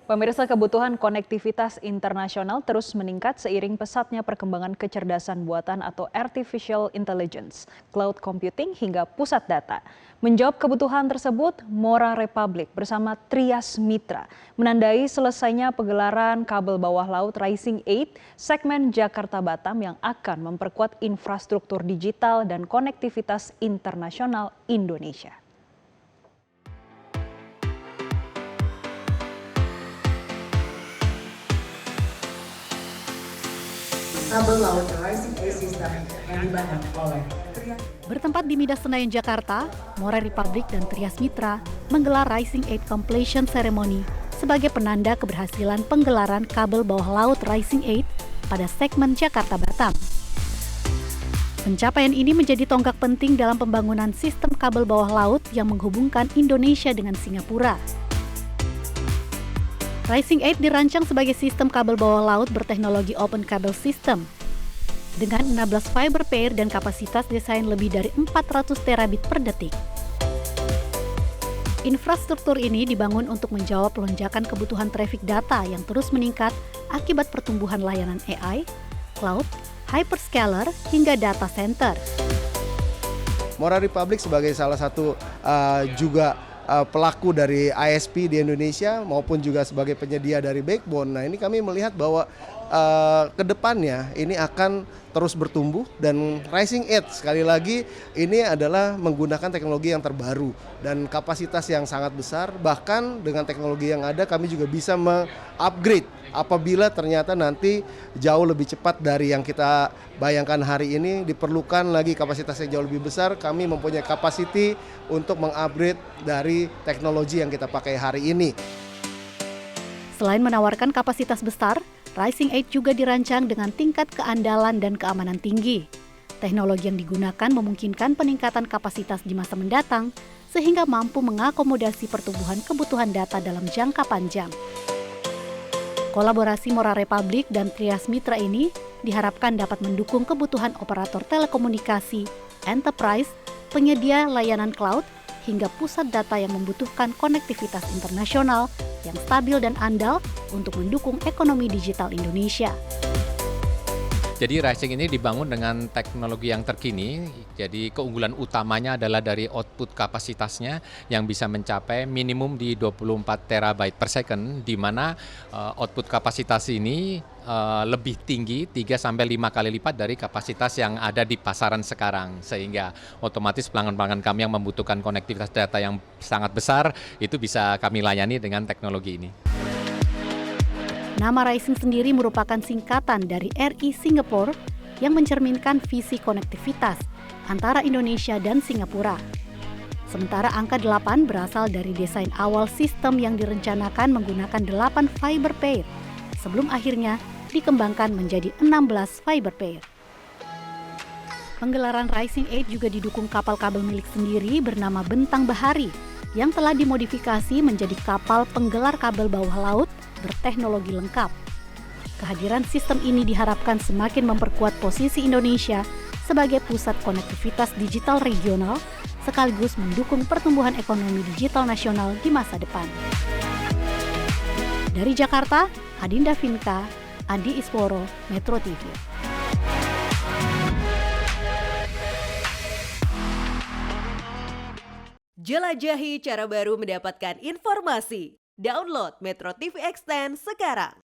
Pemirsa, kebutuhan konektivitas internasional terus meningkat seiring pesatnya perkembangan kecerdasan buatan atau artificial intelligence, cloud computing hingga pusat data. Menjawab kebutuhan tersebut, Mora Republic bersama Trias Mitra menandai selesainya pegelaran kabel bawah laut Rising 8 segmen Jakarta Batam yang akan memperkuat infrastruktur digital dan konektivitas internasional Indonesia. Kabel laut Rising 8 System yang dibangun oleh Bertempat di Midas Senayan, Jakarta, Mora Republic dan Trias Mitra menggelar Rising 8 Completion Ceremony sebagai penanda keberhasilan penggelaran kabel bawah laut Rising 8 pada segmen Jakarta Batam. Pencapaian ini menjadi tonggak penting dalam pembangunan sistem kabel bawah laut yang menghubungkan Indonesia dengan Singapura. Rising 8 dirancang sebagai sistem kabel bawah laut berteknologi Open Cable System dengan 16 fiber pair dan kapasitas desain lebih dari 400 terabit per detik. Infrastruktur ini dibangun untuk menjawab lonjakan kebutuhan traffic data yang terus meningkat akibat pertumbuhan layanan AI, cloud, hyperscaler, hingga data center. Mora Republic sebagai salah satu pelaku dari ISP di Indonesia maupun juga sebagai penyedia dari backbone. Nah, ini kami melihat bahwa ke depannya ini akan terus bertumbuh dan Rising 8 sekali lagi ini adalah menggunakan teknologi yang terbaru dan kapasitas yang sangat besar. Bahkan dengan teknologi yang ada kami juga bisa mengupgrade apabila ternyata nanti jauh lebih cepat dari yang kita bayangkan hari ini, diperlukan lagi kapasitas yang jauh lebih besar. Kami mempunyai capacity untuk mengupgrade dari teknologi yang kita pakai hari ini. Selain menawarkan kapasitas besar, Rising 8 juga dirancang dengan tingkat keandalan dan keamanan tinggi. Teknologi yang digunakan memungkinkan peningkatan kapasitas di masa mendatang, sehingga mampu mengakomodasi pertumbuhan kebutuhan data dalam jangka panjang. Kolaborasi Mora Republic dan Trias Mitra ini diharapkan dapat mendukung kebutuhan operator telekomunikasi, enterprise, penyedia layanan cloud, hingga pusat data yang membutuhkan konektivitas internasional yang stabil dan andal untuk mendukung ekonomi digital Indonesia. Jadi Rising ini dibangun dengan teknologi yang terkini, jadi keunggulan utamanya adalah dari output kapasitasnya yang bisa mencapai minimum di 24 terabyte per second, di mana output kapasitas ini lebih tinggi 3-5 kali lipat dari kapasitas yang ada di pasaran sekarang, sehingga otomatis pelanggan-pelanggan kami yang membutuhkan konektivitas data yang sangat besar itu bisa kami layani dengan teknologi ini. Nama Rising sendiri merupakan singkatan dari RI Singapore yang mencerminkan visi konektivitas antara Indonesia dan Singapura. Sementara angka 8 berasal dari desain awal sistem yang direncanakan menggunakan 8 fiber pair, sebelum akhirnya dikembangkan menjadi 16 fiber pair. Penggelaran Rising 8 juga didukung kapal kabel milik sendiri bernama Bentang Bahari yang telah dimodifikasi menjadi kapal penggelar kabel bawah laut berteknologi lengkap. Kehadiran sistem ini diharapkan semakin memperkuat posisi Indonesia sebagai pusat konektivitas digital regional, sekaligus mendukung pertumbuhan ekonomi digital nasional di masa depan. Dari Jakarta, Adinda Vinka, Andi Isworo, Metro TV. Jelajahi cara baru mendapatkan informasi. Download Metro TV Extend sekarang.